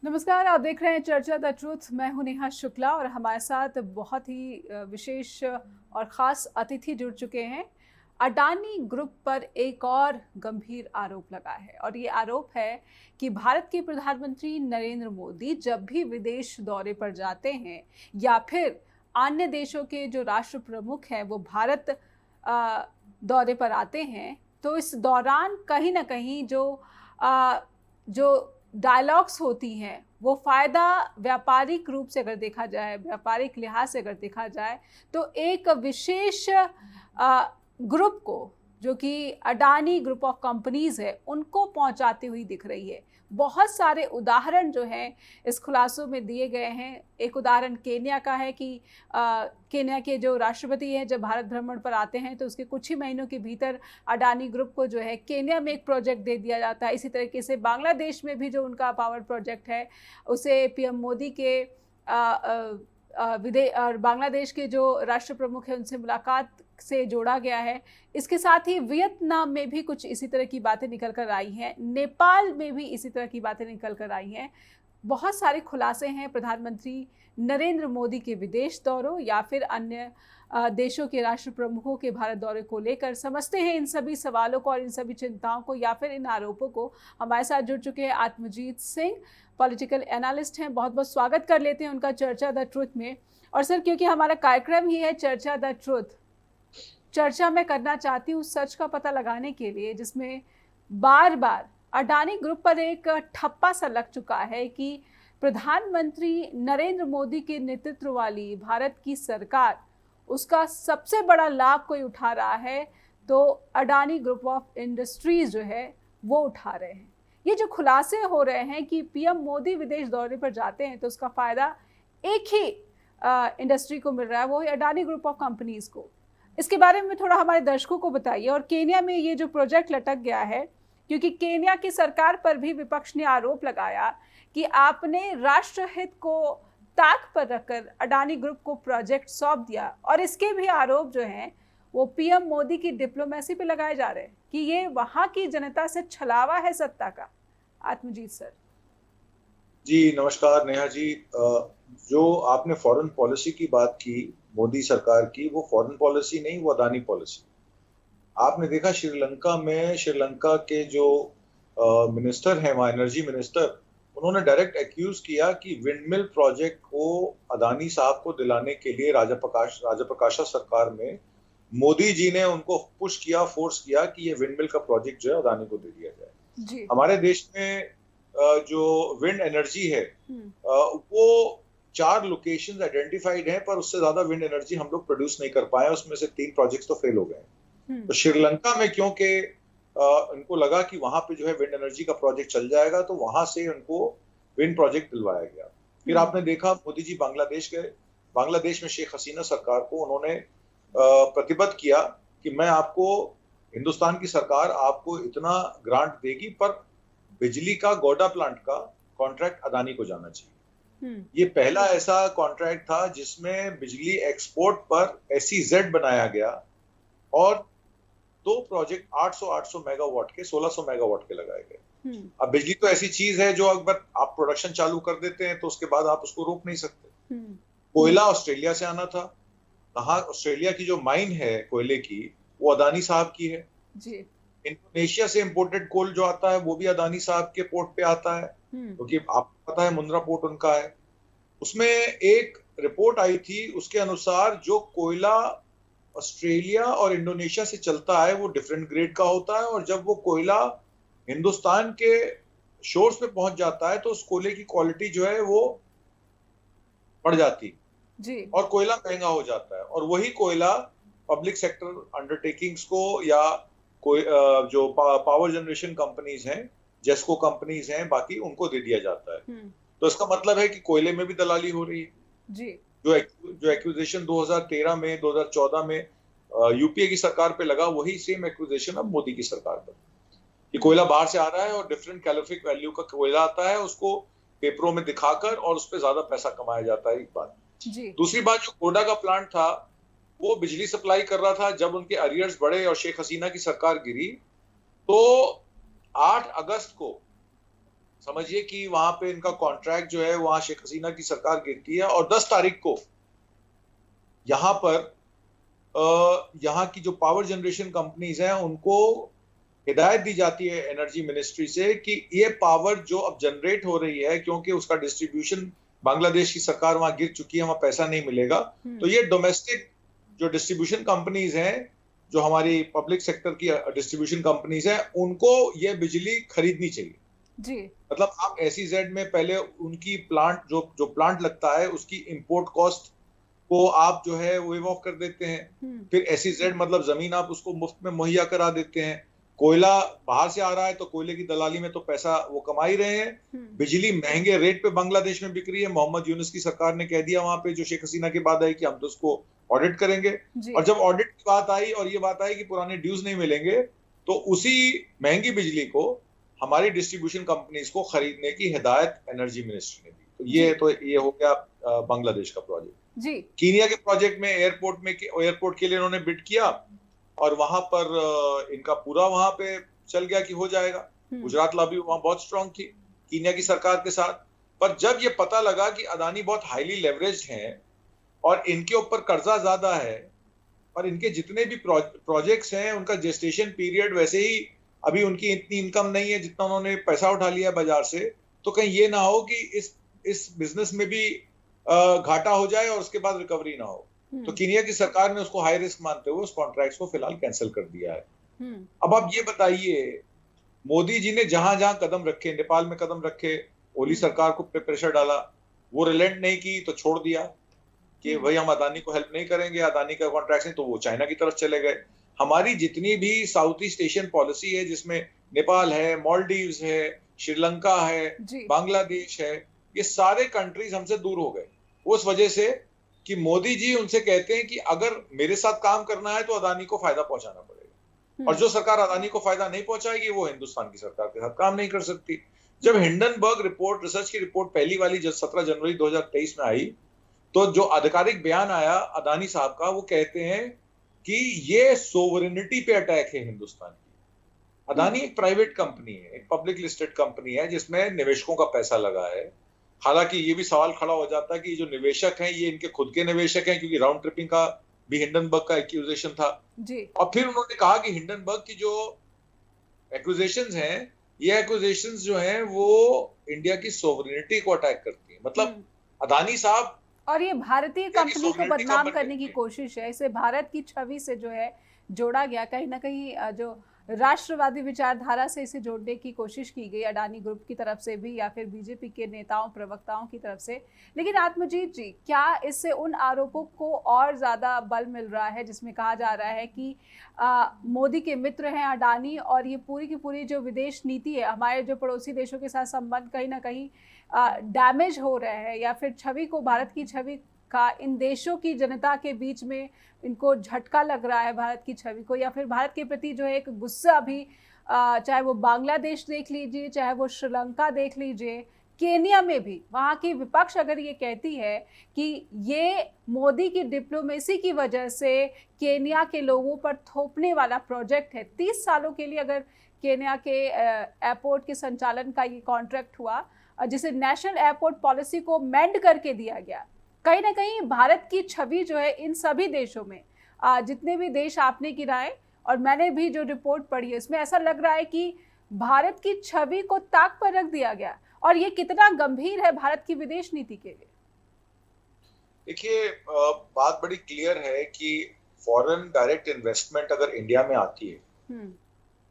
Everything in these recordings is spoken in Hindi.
नमस्कार, आप देख रहे हैं चर्चा द ट्रूथ। मैं हूं नेहा शुक्ला और हमारे साथ बहुत ही विशेष और ख़ास अतिथि जुड़ चुके हैं। अडानी ग्रुप पर एक और गंभीर आरोप लगा है और ये आरोप है कि भारत के प्रधानमंत्री नरेंद्र मोदी जब भी विदेश दौरे पर जाते हैं या फिर अन्य देशों के जो राष्ट्र प्रमुख हैं वो भारत दौरे पर आते हैं, तो इस दौरान कहीं ना कहीं जो डायलॉग्स होती हैं वो फ़ायदा व्यापारिक रूप से अगर देखा जाए, व्यापारिक लिहाज से अगर देखा जाए, तो एक विशेष ग्रुप को, जो कि अडानी ग्रुप ऑफ कंपनीज है, उनको पहुंचाती हुई दिख रही है। बहुत सारे उदाहरण जो हैं इस खुलासों में दिए गए हैं। एक उदाहरण केन्या का है कि केन्या के जो राष्ट्रपति हैं जब भारत भ्रमण पर आते हैं तो उसके कुछ ही महीनों के भीतर अडानी ग्रुप को जो है केन्या में एक प्रोजेक्ट दे दिया जाता है। इसी तरीके से बांग्लादेश में भी जो उनका पावर प्रोजेक्ट है उसे पीएम मोदी के और बांग्लादेश के जो राष्ट्र प्रमुख हैं उनसे मुलाकात से जोड़ा गया है। इसके साथ ही वियतनाम में भी कुछ इसी तरह की बातें निकल कर आई हैं, नेपाल में भी इसी तरह की बातें निकल कर आई हैं। बहुत सारे खुलासे हैं प्रधानमंत्री नरेंद्र मोदी के विदेश दौरों या फिर अन्य देशों के राष्ट्र प्रमुखों के भारत दौरे को लेकर। समझते हैं इन सभी सवालों को और इन सभी चिंताओं को या फिर इन आरोपों को। हमारे साथ जुड़ चुके हैं आत्मजीत सिंह, पॉलिटिकल एनालिस्ट हैं। बहुत बहुत स्वागत कर लेते हैं उनका चर्चा द ट्रुथ में। और सर, क्योंकि हमारा कार्यक्रम ही है चर्चा द ट्रुथ, चर्चा मैं करना चाहती हूँ सच का पता लगाने के लिए, जिसमें बार बार अडानी ग्रुप पर एक ठप्पा सा लग चुका है कि प्रधानमंत्री नरेंद्र मोदी के नेतृत्व वाली भारत की सरकार उसका सबसे बड़ा लाभ कोई उठा रहा है तो अडानी ग्रुप ऑफ इंडस्ट्रीज जो है वो उठा रहे हैं। ये जो खुलासे हो रहे हैं कि पीएम मोदी विदेश दौरे पर जाते हैं तो उसका फ़ायदा एक ही इंडस्ट्री को मिल रहा है, वो है अडानी ग्रुप ऑफ कंपनीज को। इसके बारे में थोड़ा हमारे दर्शकों को बताइए। और केन्या में ये जो प्रोजेक्ट लटक गया है, क्योंकि केन्या की सरकार पर भी विपक्ष ने आरोप लगाया कि आपने राष्ट्रहित को ताक पर रखकर अडानी ग्रुप को प्रोजेक्ट सौंप दिया, और इसके भी आरोप जो हैं वो पीएम मोदी की डिप्लोमेसी पे लगाए जा रहे हैं कि ये वहां की जनता से छलावा है सत्ता का। आत्मजीत सर जी नमस्कार नेहा जी। जो आपने फॉरेन पॉलिसी की बात की मोदी सरकार की, वो फॉरेन पॉलिसी नहीं, वो अडानी पॉलिसी। आपने देखा श्रीलंका में, श्रीलंका के जो मिनिस्टर हैं वहाँ, एनर्जी मिनिस्टर, उन्होंने डायरेक्ट एक्यूज किया कि विंडमिल प्रोजेक्ट को अडानी साहब को दिलाने के लिए राजप्रकाशा सरकार में मोदी जी ने उनको पुश किया, फोर्स किया कि ये विंडमिल का प्रोजेक्ट जो है अडानी को दे दिया जाए जी। हमारे देश में जो विंड एनर्जी है वो 4 लोकेशंस आइडेंटिफाइड हैं, पर उससे ज्यादा विंड एनर्जी हम लोग प्रोड्यूस नहीं कर पाए। उसमें से 3 प्रोजेक्ट्स तो फेल हो गए। तो श्रीलंका में क्योंकि उनको लगा कि वहां पे जो है विंड एनर्जी का प्रोजेक्ट चल जाएगा, तो वहां से उनको विंड प्रोजेक्ट दिलवाया गया। फिर आपने देखा मोदी जी बांग्लादेश गए। बांग्लादेश में शेख हसीना सरकार को उन्होंने प्रतिबद्ध किया कि मैं आपको, हिंदुस्तान की सरकार आपको इतना ग्रांट देगी, पर बिजली का गोडा प्लांट का कॉन्ट्रैक्ट अडानी को जाना चाहिए। ये पहला ऐसा कॉन्ट्रैक्ट था जिसमें बिजली एक्सपोर्ट पर एसईजेड बनाया गया और 2 प्रोजेक्ट 800 मेगावाट के, 1600 मेगावाट के लगाए गए। अब बिजली तो ऐसी चीज है जो अगर आप प्रोडक्शन चालू कर देते हैं तो उसके बाद आप उसको रोक नहीं सकते। कोयला ऑस्ट्रेलिया से आना था। कहाँ? ऑस्ट्रेलिया की जो माइन है कोयले की, वो अडानी साहब की है जी। इंडोनेशिया से इंपोर्टेड कोल जो आता है वो भी अडानी साहब के पोर्ट पे आता है, क्योंकि आपको पता है मुंद्रा पोर्ट उनका है। उसमें एक रिपोर्ट आई थी, उसके अनुसार जो कोयला ऑस्ट्रेलिया और इंडोनेशिया से चलता है वो डिफरेंट ग्रेड का होता है, और जब वो कोयला हिंदुस्तान के शोर्स पे पहुंच जाता है तो उस कोयले की क्वालिटी जो है वो बढ़ जाती जी, और कोयला महंगा हो जाता है। और वही कोयला पब्लिक सेक्टर अंडरटेकिंग्स को या कोई जो पावर जनरेशन कंपनीज हैं, जेस्को कंपनीज हैं, बाकी उनको दे दिया जाता है। तो इसका मतलब है कि कोयले में भी दलाली हो रही है जी। जो एक्विजिशन 2013 में, 2014 में यूपीए की सरकार पे लगा, वही सेम एक्विजिशन अब मोदी की सरकार पर। कि कोयला बाहर से आ रहा है और डिफरेंट कैलोरिफिक वैल्यू का कोयला आता है, उसको पेपरों में दिखाकर और उस पर ज्यादा पैसा कमाया जाता है। एक बात जी। दूसरी बात, जो कोडा का प्लांट था वो बिजली सप्लाई कर रहा था। जब उनके अरियर्स बढ़े और शेख हसीना की सरकार गिरी तो 8 अगस्त को समझिए कि वहां पे इनका कॉन्ट्रैक्ट जो है, वहां शेख हसीना की सरकार गिरती है और 10 तारीख को यहाँ पर यहाँ की जो पावर जनरेशन कंपनीज हैं उनको हिदायत दी जाती है एनर्जी मिनिस्ट्री से कि ये पावर जो अब जनरेट हो रही है, क्योंकि उसका डिस्ट्रीब्यूशन बांग्लादेश की सरकार वहां गिर चुकी है, वहां पैसा नहीं मिलेगा, तो ये डोमेस्टिक जो डिस्ट्रीब्यूशन कंपनीज हैं, जो हमारी पब्लिक सेक्टर की डिस्ट्रीब्यूशन कंपनीज हैं, उनको ये बिजली खरीदनी चाहिए जी। मतलब आप SEZ में पहले उनकी प्लांट जो प्लांट लगता है उसकी इंपोर्ट कॉस्ट को आप जो है वेव ऑफ कर देते हैं। फिर SEZ मतलब जमीन आप उसको मुफ्त में मुहैया करा देते हैं। कोयला बाहर से आ रहा है तो कोयले की दलाली में तो पैसा वो कमा ही रहे हैं। बिजली महंगे रेट पे बांग्लादेश में बिक रही है। मोहम्मद यूनुस की सरकार ने कह दिया वहां पे, जो शेख हसीना के बाद आई, कि हम तो उसको ऑडिट करेंगे। और जब ऑडिट की बात आई और ये बात आई कि पुराने ड्यूज नहीं मिलेंगे, तो उसी महंगी बिजली को हमारी डिस्ट्रीब्यूशन कंपनीज को खरीदने की हिदायत एनर्जी मिनिस्ट्री ने दी। तो ये हो गया बांग्लादेश का प्रोजेक्ट। जी। कीनिया के प्रोजेक्ट में एयरपोर्ट के लिए इन्होंने बिड किया और वहां पर इनका पूरा वहां पे चल गया कि हो जाएगा। गुजरात लॉबी वहां बहुत स्ट्रांग थी कीनिया की सरकार के साथ। पर जब ये पता लगा कि अदानी बहुत हाईली लेवरेज्ड हैं और इनके ऊपर कर्जा ज्यादा है और इनके जितने भी प्रोजेक्ट्स हैं उनका जेस्टेशन पीरियड वैसे ही अभी उनकी इतनी इनकम नहीं है जितना उन्होंने पैसा उठा लिया बाजार से, तो कहीं ये ना हो कि इस बिजनेस में भी घाटा हो जाए और उसके बाद रिकवरी ना हो। तो कीनिया की सरकार ने उसको हाई रिस्क मानते हुए उस कॉन्ट्रैक्ट को फिलहाल कैंसिल कर दिया है। अब आप ये बताइए, मोदी जी ने जहां जहां कदम रखे, नेपाल में कदम रखे, ओली सरकार को प्रेशर डाला, वो रिलेंट नहीं की तो छोड़ दिया कि भाई हम अदानी को हेल्प नहीं करेंगे, अदानी का कॉन्ट्रैक्ट नहीं, तो वो चाइना की तरफ चले गए। हमारी जितनी भी साउथ ईस्ट एशियन पॉलिसी है, जिसमें नेपाल है, मालदीव्स है, श्रीलंका है, बांग्लादेश है, ये सारे कंट्रीज हमसे दूर हो गए उस वजह से कि मोदी जी उनसे कहते हैं कि अगर मेरे साथ काम करना है तो अदानी को फायदा पहुंचाना पड़ेगा, और जो सरकार अदानी को फायदा नहीं पहुंचाएगी वो हिंदुस्तान की सरकार के साथ काम नहीं कर सकती। जब हिंडनबर्ग रिपोर्ट, रिसर्च की रिपोर्ट पहली वाली जब 17 जनवरी 2023 में आई, तो जो आधिकारिक बयान आया अदानी साहब का, वो कहते हैं कि ये सोवरेनिटी पे अटैक है हिंदुस्तान की। अदानी एक प्राइवेट कंपनी है, एक पब्लिक लिस्टेड कंपनी है जिसमें निवेशकों का पैसा लगा है। हालांकि ये भी सवाल खड़ा हो जाता है कि जो निवेशक हैं ये इनके खुद के निवेशक हैं, क्योंकि राउंड ट्रिपिंग का भी हिंडनबर्ग का एक्यूजेशन था जी। और फिर उन्होंने कहा कि हिंडनबर्ग की जो एक्यूजेशंस हैं, ये एक्यूजेशंस जो हैं वो इंडिया की सोवरेनिटी को अटैक करती है। मतलब अदानी साहब, और ये भारतीय कंपनी को बदनाम करने की कोशिश है, इसे भारत की छवि से जो है जोड़ा गया, कहीं ना कहीं जो राष्ट्रवादी विचारधारा से इसे जोड़ने की कोशिश की गई अडानी ग्रुप की तरफ से भी या फिर बीजेपी के नेताओं प्रवक्ताओं की तरफ से। लेकिन आत्मजीत जी, क्या इससे उन आरोपों को और ज़्यादा बल मिल रहा है जिसमें कहा जा रहा है कि मोदी के मित्र हैं अडानी, और ये पूरी की पूरी जो विदेश नीति है, हमारे जो पड़ोसी देशों के साथ संबंध कहीं ना कहीं डैमेज हो रहे हैं, या फिर छवि को, भारत की छवि का इन देशों की जनता के बीच में इनको झटका लग रहा है भारत की छवि को, या फिर भारत के प्रति जो है एक गुस्सा भी, चाहे वो बांग्लादेश देख लीजिए, चाहे वो श्रीलंका देख लीजिए, केनिया में भी वहाँ की विपक्ष अगर ये कहती है कि ये मोदी की डिप्लोमेसी की वजह से केनिया के लोगों पर थोपने वाला प्रोजेक्ट है। 30 सालों के लिए अगर केनिया के एयरपोर्ट के संचालन का ये कॉन्ट्रैक्ट हुआ, जिसे नेशनल एयरपोर्ट पॉलिसी को मेंड करके दिया गया, कहीं ना कहीं भारत की छवि जो है इन सभी देशों में, जितने भी देश आपने गिनाए और मैंने भी जो रिपोर्ट पढ़ी है, इसमें ऐसा लग रहा है कि भारत की छवि को ताक पर रख दिया गया, और ये कितना गंभीर है भारत की विदेश नीति के लिए। देखिए, बात बड़ी क्लियर है कि फॉरेन डायरेक्ट इन्वेस्टमेंट अगर इंडिया में आती है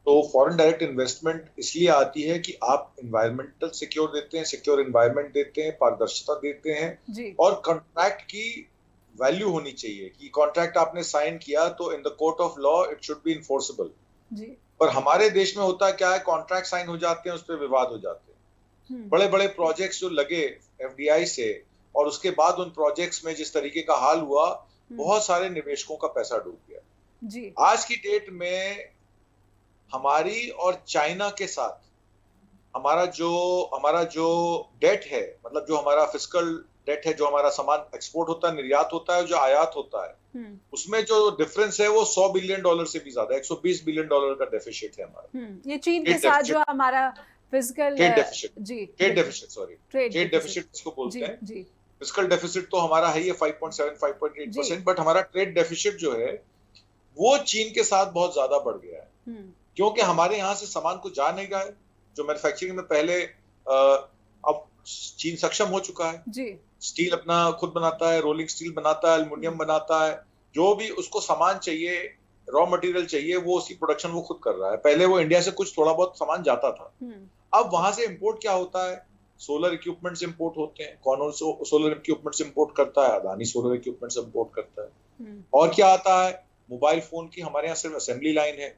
तो फॉरेन डायरेक्ट इन्वेस्टमेंट इसलिए आती है कि आप एनवायरमेंटल सिक्योर देते हैं, सिक्योर एनवायरमेंट देते हैं, पारदर्शिता देते हैं, और कॉन्ट्रैक्ट की वैल्यू होनी चाहिए कि कॉन्ट्रैक्ट आपने साइन किया तो in the court of law it should be enforceable. पर हमारे देश में होता क्या है, कॉन्ट्रैक्ट साइन हो जाते हैं, उस पर विवाद हो जाते हैं। बड़े बड़े प्रोजेक्ट्स जो लगे FDI से, और उसके बाद उन प्रोजेक्ट्स में जिस तरीके का हाल हुआ, बहुत सारे निवेशकों का पैसा डूब गया। आज की डेट में हमारी और चाइना के साथ हमारा जो डेट है, मतलब जो हमारा फिस्कल डेट है, जो हमारा सामान एक्सपोर्ट होता है, निर्यात होता है, जो आयात होता है, उसमें जो डिफरेंस है वो $100 बिलियन से भी ज्यादा, $120 बिलियन का डेफिसिट है हमारा। ये चीन के साथ जो हमारा फिजिकल ट्रेड डेफिसिट, जी trade deficit, sorry, trade deficit इसको बोलते जी हैं। जी फिजिकल डेफिसिट तो हमारा है ही 5.7 जी 5.8%, बट हमारा ट्रेड डेफिसिट जो है वो चीन के साथ बहुत ज्यादा बढ़ गया है, क्योंकि हमारे यहाँ से सामान को जा नहीं रहा है। जो मैन्युफैक्चरिंग में पहले अब चीन सक्षम हो चुका है जी स्टील अपना खुद बनाता है, रोलिंग स्टील बनाता है, एल्युमिनियम बनाता है, जो भी उसको सामान चाहिए, रॉ मटेरियल चाहिए, वो उसकी प्रोडक्शन वो खुद कर रहा है। पहले वो इंडिया से कुछ थोड़ा बहुत सामान जाता था, अब वहां से इंपोर्ट क्या होता है, सोलर इक्विपमेंट्स इंपोर्ट होते हैं। कौन सोलर इक्विपमेंट्स इंपोर्ट करता है? अदानी सोलर इक्विपमेंट्स इंपोर्ट करता है। और क्या आता है? मोबाइल फोन की हमारे यहाँ सिर्फ असेंबली लाइन है,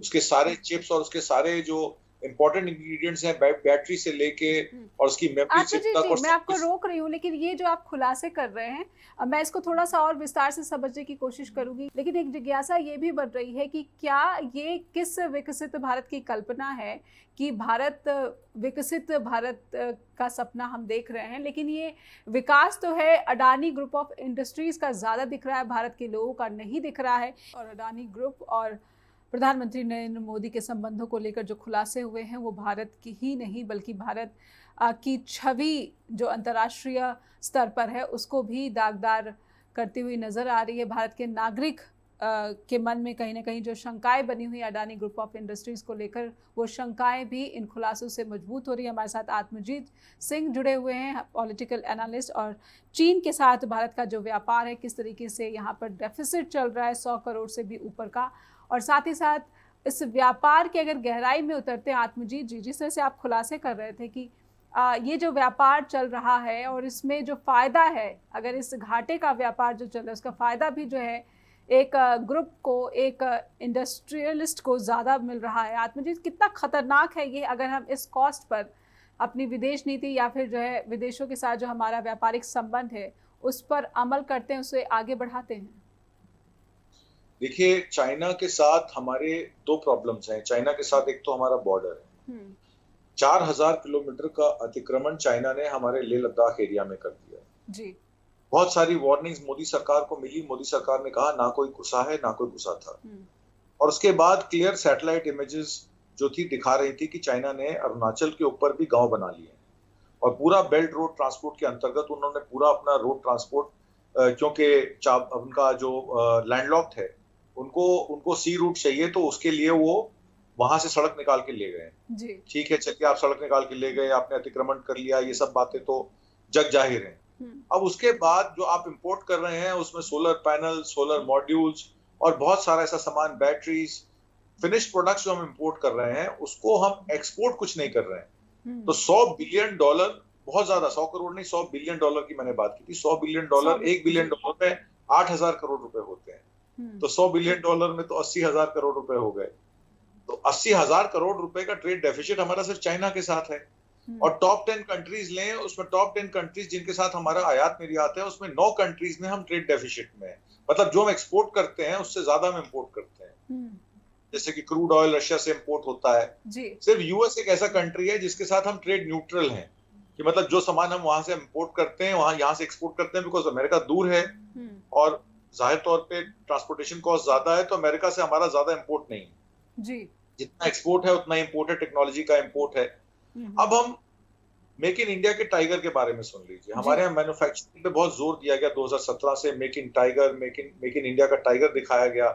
उसके सारे चिप्स और उसके सारे जो इंपॉर्टेंट इंग्रेडिएंट्स हैं, बैटरी से लेके और उसकी मेमोरी चिप तक। और मैं आपको रोक रही हूँ, लेकिन ये जो आप खुलासे कर रहे हैं, मैं इसको थोड़ा सा और विस्तार से समझने की कोशिश करूंगी, लेकिन एक जिज्ञासा ये भी बढ़ रही है कि क्या ये किस विकसित भारत की कल्पना है कि विकसित भारत का सपना हम देख रहे हैं, लेकिन ये विकास तो है अडानी ग्रुप ऑफ इंडस्ट्रीज का ज़्यादा दिख रहा है, भारत के लोगों का नहीं दिख रहा है। और अडानी ग्रुप और प्रधानमंत्री नरेंद्र मोदी के संबंधों को लेकर जो खुलासे हुए हैं वो भारत की ही नहीं बल्कि भारत की छवि जो अंतर्राष्ट्रीय स्तर पर है उसको भी दागदार करती हुई नज़र आ रही है। भारत के नागरिक के मन में कहीं ना कहीं जो शंकाएं बनी हुई अडानी ग्रुप ऑफ इंडस्ट्रीज़ को लेकर, वो शंकाएं भी इन खुलासों से मजबूत हो रही है। हमारे साथ आत्मजीत सिंह जुड़े हुए हैं, पॉलिटिकल एनालिस्ट, और चीन के साथ भारत का जो व्यापार है किस तरीके से यहाँ पर डेफिसिट चल रहा है 100 करोड़ से भी ऊपर का, और साथ ही साथ इस व्यापार के अगर गहराई में उतरते हैं आत्मजीत जी, जिस तरह से आप खुलासे कर रहे थे कि ये जो व्यापार चल रहा है और इसमें जो फ़ायदा है, अगर इस घाटे का व्यापार जो चल रहा है उसका फ़ायदा भी जो है एक ग्रुप को, एक इंडस्ट्रियलिस्ट को ज़्यादा मिल रहा है। आत्मजीत, कितना खतरनाक है ये अगर हम इस कॉस्ट पर अपनी विदेश नीति या फिर जो है विदेशों के साथ जो हमारा व्यापारिक संबंध है उस पर अमल करते हैं, उसे आगे बढ़ाते हैं? देखिए, चाइना के साथ हमारे दो प्रॉब्लम्स हैं। चाइना के साथ एक तो हमारा बॉर्डर है, 4000 किलोमीटर का अतिक्रमण चाइना ने हमारे लेह लद्दाख एरिया में कर दिया जी। बहुत सारी वार्निंग्स मोदी सरकार को मिली, मोदी सरकार ने कहा ना कोई घुसा है ना कोई घुसा था, और उसके बाद क्लियर सैटेलाइट इमेजेस जो थी दिखा रही थी कि चाइना ने अरुणाचल के ऊपर भी गांव बना लिए और पूरा बेल्ट रोड ट्रांसपोर्ट के अंतर्गत उन्होंने पूरा अपना रोड ट्रांसपोर्ट, क्योंकि उनका जो लैंडलॉक्ड है, उनको सी रूट चाहिए, तो उसके लिए वो वहां से सड़क निकाल के ले गए। ठीक है, चलिए आप सड़क निकाल के ले गए, आपने अतिक्रमण कर लिया, ये सब बातें तो जग जाहिर है। अब उसके बाद जो आप इंपोर्ट कर रहे हैं उसमें सोलर पैनल, सोलर मॉड्यूल्स और बहुत सारा ऐसा सामान, बैटरीज, फिनिश्ड प्रोडक्ट्स जो हम इंपोर्ट कर रहे हैं उसको हम एक्सपोर्ट कुछ नहीं कर रहे हैं। तो $100 बिलियन, बहुत ज्यादा, 100 करोड़ नहीं, $100 बिलियन की मैंने बात की थी। $100 बिलियन, $1 बिलियन में 8000 करोड़ रुपए होते हैं, तो $100 बिलियन में तो 80,000 करोड़ रुपए हो गए। तो 80,000 करोड़ रुपए का ट्रेड डेफिसिट हमारा सिर्फ चाइना के साथ है। और टॉप 10 कंट्रीज लें, उसमें टॉप 10 कंट्रीज जिनके साथ हमारा आयात निर्यात है उसमें 9 कंट्रीज में हम ट्रेड डेफिसिट में है। मतलब जो हम एक्सपोर्ट करते हैं उससे ज्यादा हम इंपोर्ट करते हैं। जैसे कि क्रूड ऑयल रशिया से इंपोर्ट होता है जी। सिर्फ यूएस एक ऐसा कंट्री है जिसके साथ हम ट्रेड न्यूट्रल हैं, कि मतलब जो सामान हम वहां से इंपोर्ट करते हैं वहां यहाँ से एक्सपोर्ट करते हैं, बिकॉज अमेरिका दूर है और जाहिर तौर पे ट्रांसपोर्टेशन कॉस्ट ज्यादा है, तो अमेरिका से हमारा ज्यादा इंपोर्ट नहीं है जी। जितना एक्सपोर्ट है उतना इंपोर्ट है, टेक्नोलॉजी का इंपोर्ट है। अब हम मेक इन इंडिया के टाइगर के बारे में सुन लीजिए। हमारे यहाँ मैन्युफैक्चरिंग पे बहुत जोर दिया गया, 2017 से make in tiger, make in India का टाइगर दिखाया गया,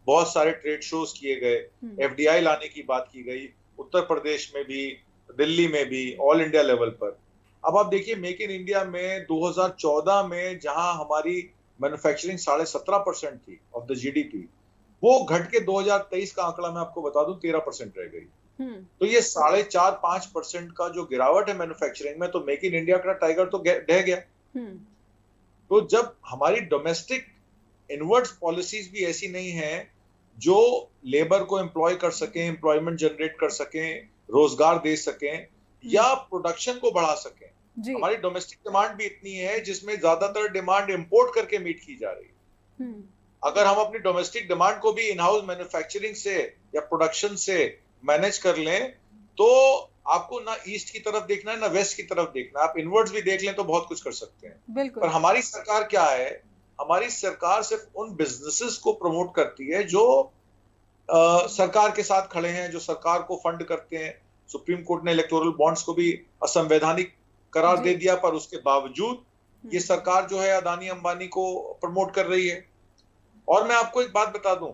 बहुत सारे ट्रेड शोज किए गए, एफडीआई लाने की बात की गई, उत्तर प्रदेश में भी, दिल्ली में भी, ऑल इंडिया लेवल पर। अब आप देखिए मेक इन इंडिया में 2014 में जहां हमारी मैन्युफैक्चरिंग 17.5% थी ऑफ द जीडीपी, वो घट के 2023 का आंकड़ा मैं आपको बता दूं 13% रह गई। तो ये 4.5-5% का जो गिरावट है मैन्युफैक्चरिंग में, तो मेक इन इंडिया का टाइगर तो ढह गया। तो जब हमारी डोमेस्टिक इनवर्ड्स पॉलिसीज भी ऐसी नहीं है जो लेबर को एम्प्लॉय कर सकें, एम्प्लॉयमेंट जनरेट कर सकें, रोजगार दे सकें या प्रोडक्शन को बढ़ा सकें, हमारी डोमेस्टिक डिमांड भी इतनी है जिसमें ज्यादातर डिमांड इंपोर्ट करके मीट की जा रही है। अगर हम अपनी डोमेस्टिक डिमांड को भी इन हाउस मैन्युफैक्चरिंग से या प्रोडक्शन से मैनेज कर लें, तो आपको ना ईस्ट की तरफ देखना है ना वेस्ट की तरफ देखना है, आप इनवर्ड्स भी देख लें तो बहुत कुछ कर सकते हैं। पर हमारी सरकार क्या है, हमारी सरकार सिर्फ उन बिजनेसेस को प्रमोट करती है जो सरकार के साथ खड़े हैं, जो सरकार को फंड करते हैं, सुप्रीम कोर्ट ने इलेक्टोरल बॉन्ड्स को भी असंवैधानिक करार दे दिया, पर उसके बावजूद ये सरकार जो है अदानी अंबानी को प्रमोट कर रही है। और मैं आपको एक बात बता दूं,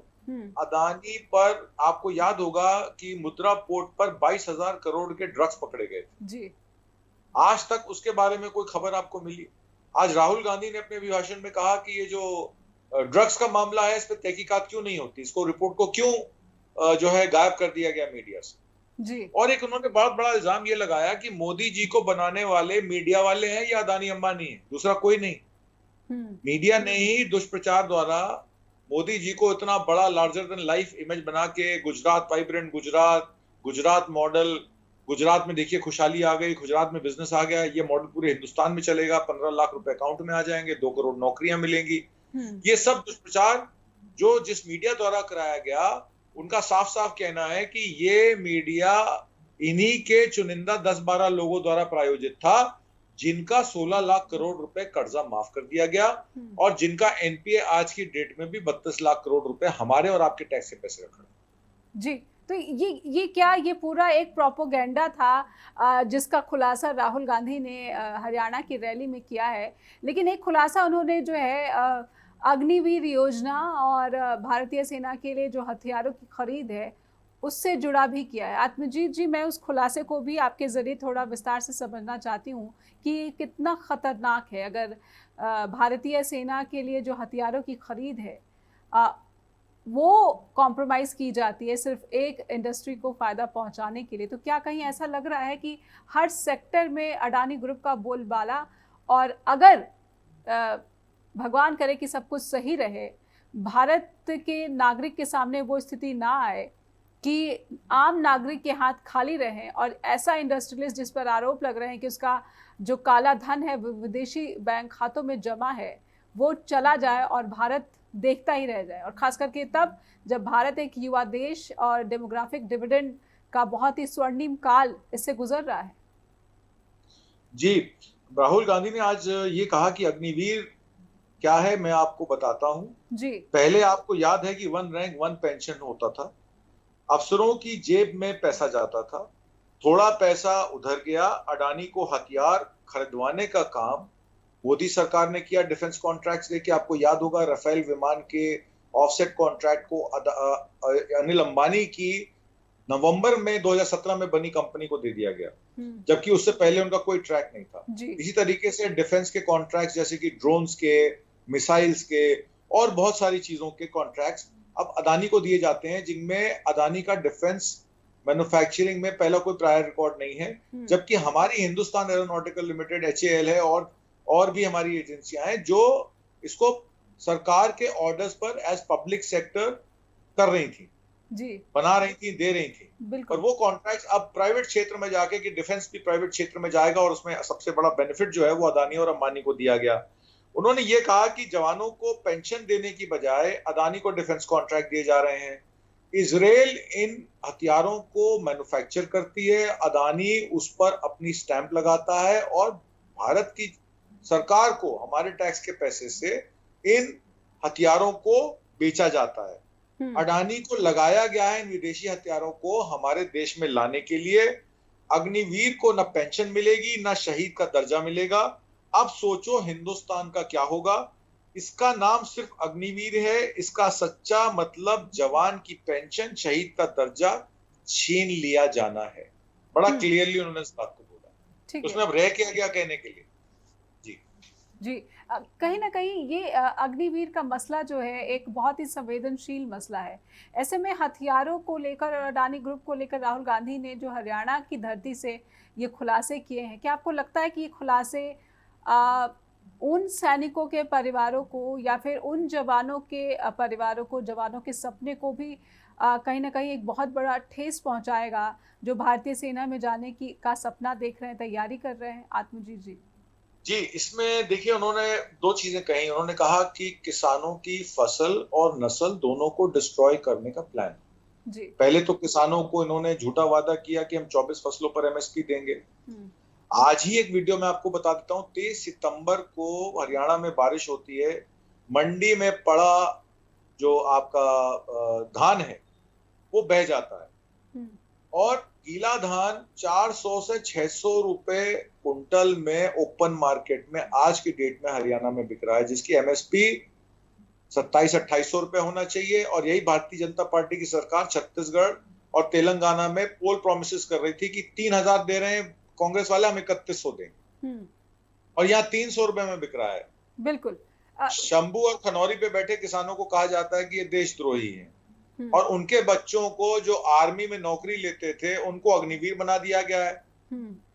अदानी पर आपको याद होगा कि मुद्रा पोर्ट पर 22,000 करोड़ के ड्रग्स पकड़े गए थे। आज तक उसके बारे में कोई खबर आपको मिली? आज राहुल गांधी ने अपने अभिभाषण में कहा कि ये जो ड्रग्स का मामला है इस पर तहकीकात क्यों नहीं होती, इसको रिपोर्ट को क्यों जो है गायब कर दिया गया मीडिया से। जी। और एक उन्होंने बहुत बड़ा इल्जाम ये लगाया कि मोदी जी को बनाने वाले मीडिया वाले हैं या अदानी अंबानी है, दूसरा कोई नहीं। मीडिया ने ही दुष्प्रचार द्वारा मोदी जी को इतना बड़ा लार्जर देन लाइफ इमेज बना के गुजरात वाइब्रेंट गुजरात मॉडल, गुजरात में देखिए खुशहाली आ गई, गुजरात में बिजनेस आ गया, ये मॉडल पूरे हिंदुस्तान में चलेगा, 15 लाख रुपए अकाउंट में आ जाएंगे, 2 करोड़ नौकरियां मिलेंगी। ये सब दुष्प्रचार जो जिस मीडिया द्वारा कराया गया, उनका साफ साफ कहना है कि ये मीडिया इन्हीं के चुनिंदा 10-12 लोगों द्वारा प्रायोजित था, जिनका 16 लाख करोड़ रुपए कर्जा माफ कर दिया गया और जिनका एनपीए आज की डेट में भी 32 लाख करोड़ रुपए हमारे और आपके टैक्स के पैसे रख रहे। जी, तो ये पूरा एक प्रोपोगेंडा था जिसका खुलासा राहुल गांधी ने हरियाणा की रैली में किया है, लेकिन एक खुलासा उन्होंने जो है अग्निवीर योजना और भारतीय सेना के लिए जो हथियारों की खरीद है उससे जुड़ा भी किया है। आत्मजीत जी, मैं उस खुलासे को भी आपके ज़रिए थोड़ा विस्तार से समझना चाहती हूँ कि कितना ख़तरनाक है अगर भारतीय सेना के लिए जो हथियारों की खरीद है वो कॉम्प्रोमाइज़ की जाती है सिर्फ एक इंडस्ट्री को फ़ायदा पहुंचाने के लिए। तो क्या कहीं ऐसा लग रहा है कि हर सेक्टर में अडानी ग्रुप का बोलबाला, और अगर भगवान करे कि सब कुछ सही रहे, भारत के नागरिक के सामने वो स्थिति ना आए कि आम नागरिक के हाथ खाली रहें और ऐसा इंडस्ट्रियलिस्ट जिस पर आरोप लग रहे हैं कि उसका जो काला धन है विदेशी बैंक खातों में जमा है वो चला जाए और भारत देखता ही रह जाए, और खास करके तब जब भारत एक युवा देश और डेमोग्राफिक डिविडेंड का बहुत ही स्वर्णिम काल इससे गुजर रहा है। जी, राहुल गांधी ने आज ये कहा कि अग्निवीर क्या है मैं आपको बताता हूं। जी, पहले आपको याद है कि 1 रैंक 1 पेंशन होता था, अफसरों की जेब में पैसा जाता था, थोड़ा पैसा उधर गया, अडानी को हथियार खरीदवाने का काम मोदी सरकार ने किया, डिफेंस कॉन्ट्रैक्ट्स लेके। आपको याद होगा राफेल विमान के ऑफसेट कॉन्ट्रैक्ट को अनिल अंबानी की नवंबर में 2017 में बनी कंपनी को दे दिया गया, जबकि उससे पहले उनका कोई ट्रैक नहीं था। इसी तरीके से डिफेंस के कॉन्ट्रैक्ट्स जैसे कि ड्रोन्स के, मिसाइल्स के और बहुत सारी चीजों के कॉन्ट्रैक्ट्स अब अदानी को दिए जाते हैं, जिनमें अदानी का डिफेंस मैन्युफैक्चरिंग में पहला कोई प्रायर रिकॉर्ड नहीं है, जबकि हमारी हिंदुस्तान एरोनॉटिकल लिमिटेड HAL है और भी हमारी एजेंसियां हैं जो इसको सरकार के ऑर्डर्स पर एज पब्लिक सेक्टर कर रही थी, जी, बना रही थी, दे रही थी। और वो कॉन्ट्रैक्ट्स अब प्राइवेट क्षेत्र में जाके कि डिफेंस भी प्राइवेट क्षेत्र में जाएगा, और उसमें सबसे बड़ा बेनिफिट जो है वो अदानी और अंबानी को दिया गया। उन्होंने ये कहा कि जवानों को पेंशन देने की बजाय अदानी को डिफेंस कॉन्ट्रैक्ट दिए जा रहे हैं। इजराइल इन हथियारों को मैन्युफैक्चर करती है, अदानी उस पर अपनी स्टैंप लगाता है और भारत की सरकार को हमारे टैक्स के पैसे से इन हथियारों को बेचा जाता है। अडानी को लगाया गया है इन विदेशी हथियारों को हमारे देश में लाने के लिए। अग्निवीर को न पेंशन मिलेगी न शहीद का दर्जा मिलेगा। अब सोचो हिंदुस्तान का क्या होगा। इसका नाम सिर्फ अग्निवीर है, इसका सच्चा मतलब जवान की पेंशन, शहीद का दर्जा छीन लिया जाना है। बड़ा क्लियरली उन्होंने इस बात को बोला। तो उसमें अब रह क्या गया कहने के लिए। जी, कहीं ना कहीं ये अग्निवीर का मसला जो है एक बहुत ही संवेदनशील मसला है। ऐसे में हथियारों को लेकर और अडानी ग्रुप को लेकर राहुल गांधी ने जो हरियाणा की धरती से ये खुलासे किए हैं, क्या आपको लगता है कि ये खुलासे उन सैनिकों के परिवारों को या फिर उन जवानों के परिवारों को, जवानों के सपने को भी कहीं ना कहीं एक बहुत बड़ा ठेस पहुंचाएगा जो भारतीय सेना में जाने का सपना देख रहे हैं, तैयारी कर रहे हैं? आत्मजीत जी। जी, इसमें देखिए उन्होंने 2 चीजें कही। उन्होंने कहा कि किसानों की फसल और नस्ल दोनों को डिस्ट्रॉय करने का प्लान। जी। पहले तो किसानों को इन्होंने झूठा वादा किया कि हम 24 फसलों पर MSP देंगे। आज ही एक वीडियो में आपको बता देता हूँ, 23 सितंबर को हरियाणा में बारिश होती है, मंडी में पड़ा जो आपका धान है वो बह जाता है और गीला धान 400 से 600 रुपए कुंटल में ओपन मार्केट में आज की डेट में हरियाणा में बिक रहा है, जिसकी एमएसपी 27-2800 रुपए होना चाहिए। और यही भारतीय जनता पार्टी की सरकार छत्तीसगढ़ और तेलंगाना में पोल प्रोमिस कर रही थी कि 3000 दे रहे हैं कांग्रेस वाले, हम 3100 दें, और यहाँ 300 रुपए में बिक रहा है। बिल्कुल। शंभू और खनौरी पे बैठे किसानों को कहा जाता है कि ये देशद्रोही हैं, और उनके बच्चों को जो आर्मी में नौकरी लेते थे उनको अग्निवीर बना दिया गया है।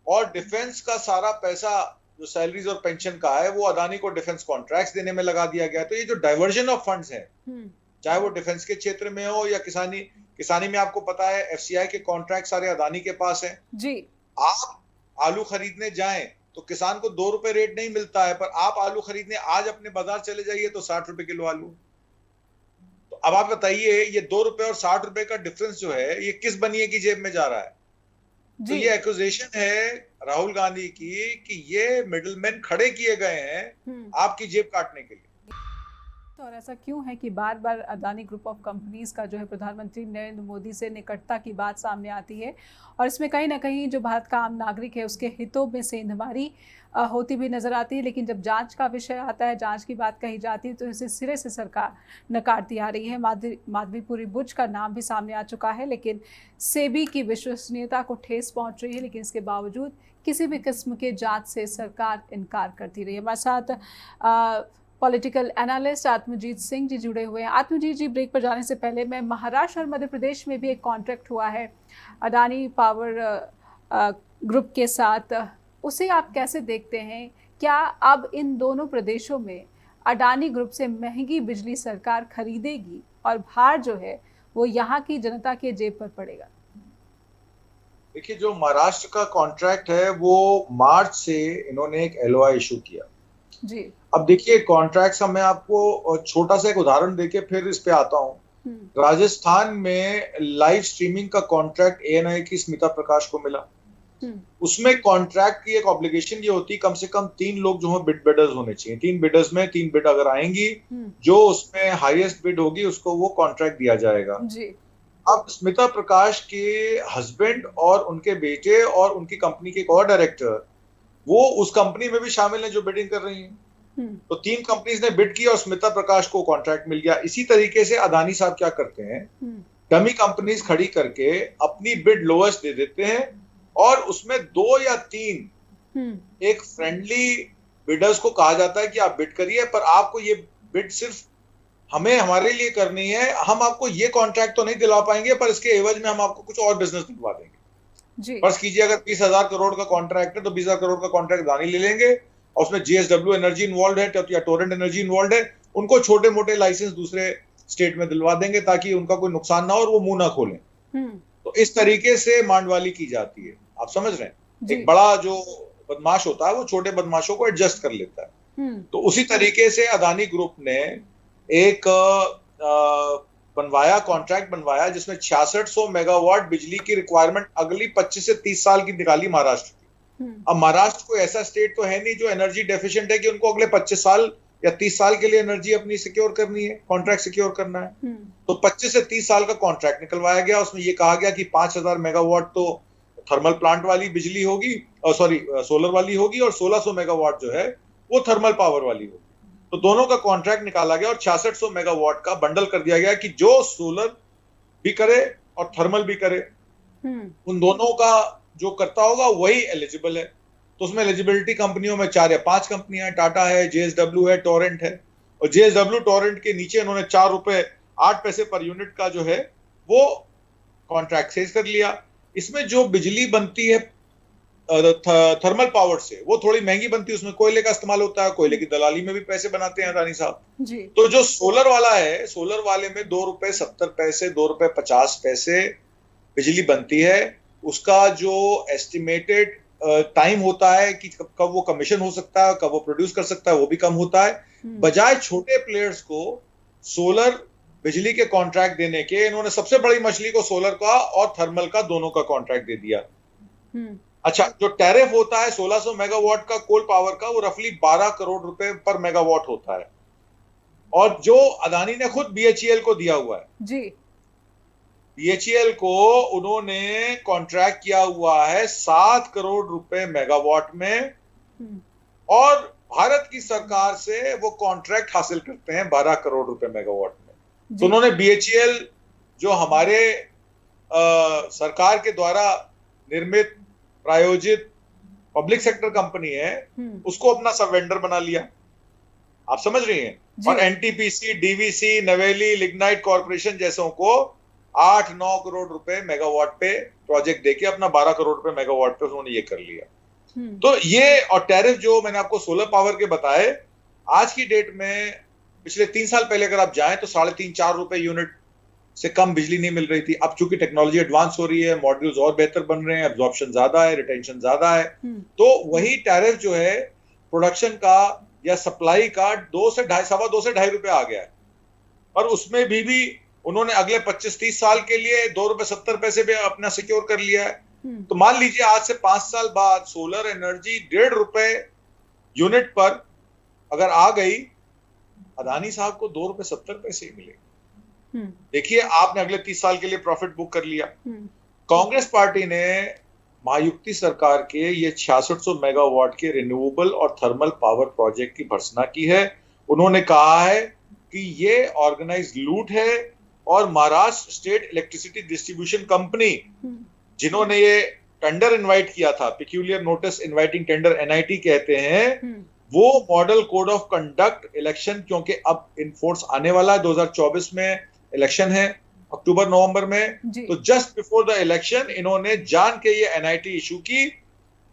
और डिफेंस का सारा पैसा जो सैलरीज और पेंशन का है वो अदानी को डिफेंस कॉन्ट्रैक्ट्स देने में लगा दिया गया। तो ये जो डाइवर्जन ऑफ फंड्स है, चाहे वो डिफेंस के क्षेत्र में हो या किसानी में, आपको पता है एफसीआई के कॉन्ट्रैक्ट सारे अदानी के पास है जी। आप आलू खरीदने जाएं तो किसान को 2 रुपए रेट नहीं मिलता है, पर आप आलू खरीदने आज अपने बाजार चले जाइए तो 60 रुपए किलो आलू। तो अब आप बताइए ये 2 रुपए और 60 रुपए का डिफरेंस जो है ये किस बनिए की जेब में जा रहा है? तो ये एक्यूजेशन है राहुल गांधी की कि ये मिडलमैन खड़े किए गए हैं आपकी जेब काटने के लिए। और ऐसा क्यों है कि बार बार अदानी ग्रुप ऑफ कंपनीज का जो है प्रधानमंत्री नरेंद्र मोदी से निकटता की बात सामने आती है, और इसमें कहीं ना कहीं जो भारत का आम नागरिक है उसके हितों में सेंधमारी होती भी नजर आती है। लेकिन जब जांच का विषय आता है, जांच की बात कही जाती है, तो इसे सिरे से सरकार नकारती आ रही है। माधवीपुरी बुच का नाम भी सामने आ चुका है, लेकिन सेबी की विश्वसनीयता को ठेस पहुंच रही है, लेकिन इसके बावजूद किसी भी किस्म के जांच से सरकार इनकार करती रही है। हमारे साथ पॉलिटिकल एनालिस्ट आत्मजीत सिंह जी जुड़े हुए हैं। आत्मजीत जी, ब्रेक पर जाने से पहले मैं महाराष्ट्र और मध्य प्रदेश में भी एक कॉन्ट्रैक्ट हुआ है अडानी पावर ग्रुप के साथ, उसे आप कैसे देखते हैं? क्या अब इन दोनों प्रदेशों में अडानी ग्रुप से महंगी बिजली सरकार खरीदेगी और भार जो है वो यहाँ की जनता के जेब पर पड़ेगा? देखिए, जो महाराष्ट्र का कॉन्ट्रैक्ट है वो मार्च से इन्होंने एक एलओआई इशू किया जी। अब देखिए कॉन्ट्रैक्ट का मैं आपको छोटा सा एक उदाहरण देके फिर इस पे आता हूँ। राजस्थान में लाइव स्ट्रीमिंग का कॉन्ट्रैक्ट एएनआई की स्मिता प्रकाश को मिला। उसमें कॉन्ट्रैक्ट की एक ऑब्लिगेशन ये होती, कम से कम 3 लोग जो है बिडर्स होने चाहिए। 3 बिडर्स में 3 बिड अगर आएंगी, जो उसमें हाईएस्ट बिड होगी उसको वो कॉन्ट्रैक्ट दिया जाएगा जी। अब स्मिता प्रकाश के हस्बैंड और उनके बेटे और उनकी कंपनी के एक और डायरेक्टर वो उस कंपनी में भी शामिल है जो बिडिंग कर रही हैं। तो 3 कंपनीज ने बिड की और स्मिता प्रकाश को कॉन्ट्रैक्ट मिल गया। इसी तरीके से अदानी साहब क्या करते हैं, डमी कंपनीज खड़ी करके अपनी बिड लोएस्ट दे देते हैं और उसमें 2 या 3 एक फ्रेंडली बिडर्स को कहा जाता है कि आप बिड करिए, पर आपको ये बिड सिर्फ हमें हमारे लिए करनी है, हम आपको ये कॉन्ट्रैक्ट तो नहीं दिला पाएंगे पर इसके एवज में हम आपको कुछ और बिजनेस दिलवा देंगे। फर्ज कीजिए अगर 20,000 करोड़ का कॉन्ट्रैक्ट है तो 20,000 करोड़ का कॉन्ट्रैक्ट अदानी ले लेंगे और उसमें जेएसडब्ल्यू एनर्जी इन्वॉल्व है या टोरेंट एनर्जी इन्वॉल्व है, उनको छोटे मोटे लाइसेंस दूसरे स्टेट में दिलवा देंगे ताकि उनका कोई नुकसान ना हो और वो मुंह ना खोलें। तो इस तरीके से मांडवाली की जाती है, आप समझ रहे हैं। एक बड़ा जो बदमाश होता है वो छोटे बदमाशों को एडजस्ट कर लेता है। तो उसी तरीके से अदानी ग्रुप ने एक कॉन्ट्रैक्ट बनवाया जिसमें 6600 मेगावाट बिजली की रिक्वायरमेंट अगली 25 से 30 साल की निकाली महाराष्ट्र की। अब महाराष्ट्र कोई ऐसा स्टेट तो है नहीं जो एनर्जी डेफिशिएंट है कि उनको अगले 25 साल या 30 साल के लिए एनर्जी अपनी सिक्योर करनी है, कॉन्ट्रैक्ट सिक्योर करना है। तो 25 से 30 साल का कॉन्ट्रैक्ट निकलवाया गया। उसमें ये कहा गया कि 5000 मेगावाट तो थर्मल प्लांट वाली बिजली होगी, सोलर वाली होगी, और 1600 मेगावाट जो है वो थर्मल पावर वाली होगी। तो दोनों का कॉन्ट्रैक्ट निकाला गया और 6600 मेगावाट का बंडल कर दिया गया कि जो सोलर भी करे और थर्मल भी करे, उन दोनों का जो करता होगा वही एलिजिबल है। तो उसमें एलिजिबिलिटी कंपनियों में 4 या 5 कंपनियां हैं, टाटा है, जेएसडब्ल्यू है, टोरेंट है। और जेएसडब्ल्यू टोरेंट के नीचे उन्होंने 4 रुपए 8 पैसे पर यूनिट का जो है वो कॉन्ट्रैक्ट सेज कर लिया। इसमें जो बिजली बनती है थर्मल पावर से वो थोड़ी महंगी बनती है, उसमें कोयले का इस्तेमाल होता है, कोयले की दलाली में भी पैसे बनाते हैं अदानी साहब। तो जो सोलर वाला है, सोलर वाले में 2 रुपए 70 पैसे 2 रुपए 50 पैसे बिजली बनती है। उसका जो एस्टिमेटेड टाइम होता है कि कब वो कमीशन हो सकता है, कब वो प्रोड्यूस कर सकता है, वो भी कम होता है। बजाय छोटे प्लेयर्स को सोलर बिजली के कॉन्ट्रैक्ट देने के, इन्होंने सबसे बड़ी मछली को सोलर का और थर्मल का दोनों का कॉन्ट्रैक्ट दे दिया। अच्छा, जो टैरिफ होता है 1600 मेगावाट का कोल पावर का, वो रफली 12 करोड़ रुपए पर मेगावाट होता है, और जो अदानी ने खुद बीएचईएल को दिया हुआ है जी। बीएचईएल को उन्होंने कॉन्ट्रैक्ट किया हुआ है 7 करोड़ रुपए मेगावाट में, और भारत की सरकार से वो कॉन्ट्रैक्ट हासिल करते हैं 12 करोड़ रुपए मेगावाट में। तो उन्होंने बीएचईएल जो हमारे सरकार के द्वारा निर्मित प्रायोजित पब्लिक सेक्टर कंपनी है, उसको अपना सब वेंडर बना लिया। आप समझ रही हैं? और एनटीपीसी, डीवीसी, नवेली लिग्नाइट कॉर्पोरेशन जैसों को 8-9 करोड़ रुपए मेगावाट पे प्रोजेक्ट देके अपना 12 करोड़ रुपए मेगावाट पे उन्होंने ये कर लिया। तो ये, और टैरिफ जो मैंने आपको सोलर पावर के बताए, आज की डेट में पिछले 3 साल पहले अगर आप जाएं तो 3.5-4 रुपए यूनिट से कम बिजली नहीं मिल रही थी। अब चूंकि टेक्नोलॉजी एडवांस हो रही है, मॉड्यूल्स और बेहतर बन रहे हैं, एब्जॉर्प्शन ज्यादा है, रिटेंशन ज्यादा है, तो वही टैरिफ जो है प्रोडक्शन का या सप्लाई का 2 से 2.5 रुपए आ गया है। और उसमें भी उन्होंने अगले 25-30 साल के लिए 2 रुपए 70 पैसे भी अपना सिक्योर कर लिया है। तो मान लीजिए आज से 5 साल बाद सोलर एनर्जी 1.5 रुपए यूनिट पर अगर आ गई, अदानी साहब को 2 रुपए 70 पैसे ही मिलेंगे। देखिए, आपने अगले 30 साल के लिए प्रॉफिट बुक कर लिया। कांग्रेस पार्टी ने महायुक्ति सरकार के ये 6600 मेगावाट के रिन्यूएबल और थर्मल पावर प्रोजेक्ट की भर्त्सना की है। उन्होंने कहा है कि ये ऑर्गेनाइज्ड लूट है, और Maharashtra state electricity distribution company, जिन्होंने ये टेंडर इनवाइट किया था, peculiar notice inviting tender NIT कहते हैं, वो model code of conduct election, क्योंकि अब इनफोर्स आने वाला है, 2024 में इलेक्शन है, अक्टूबर-नवंबर में, तो जस्ट बिफोर द इलेक्शन इन्होंने जान के ये एनआईटी इशू की,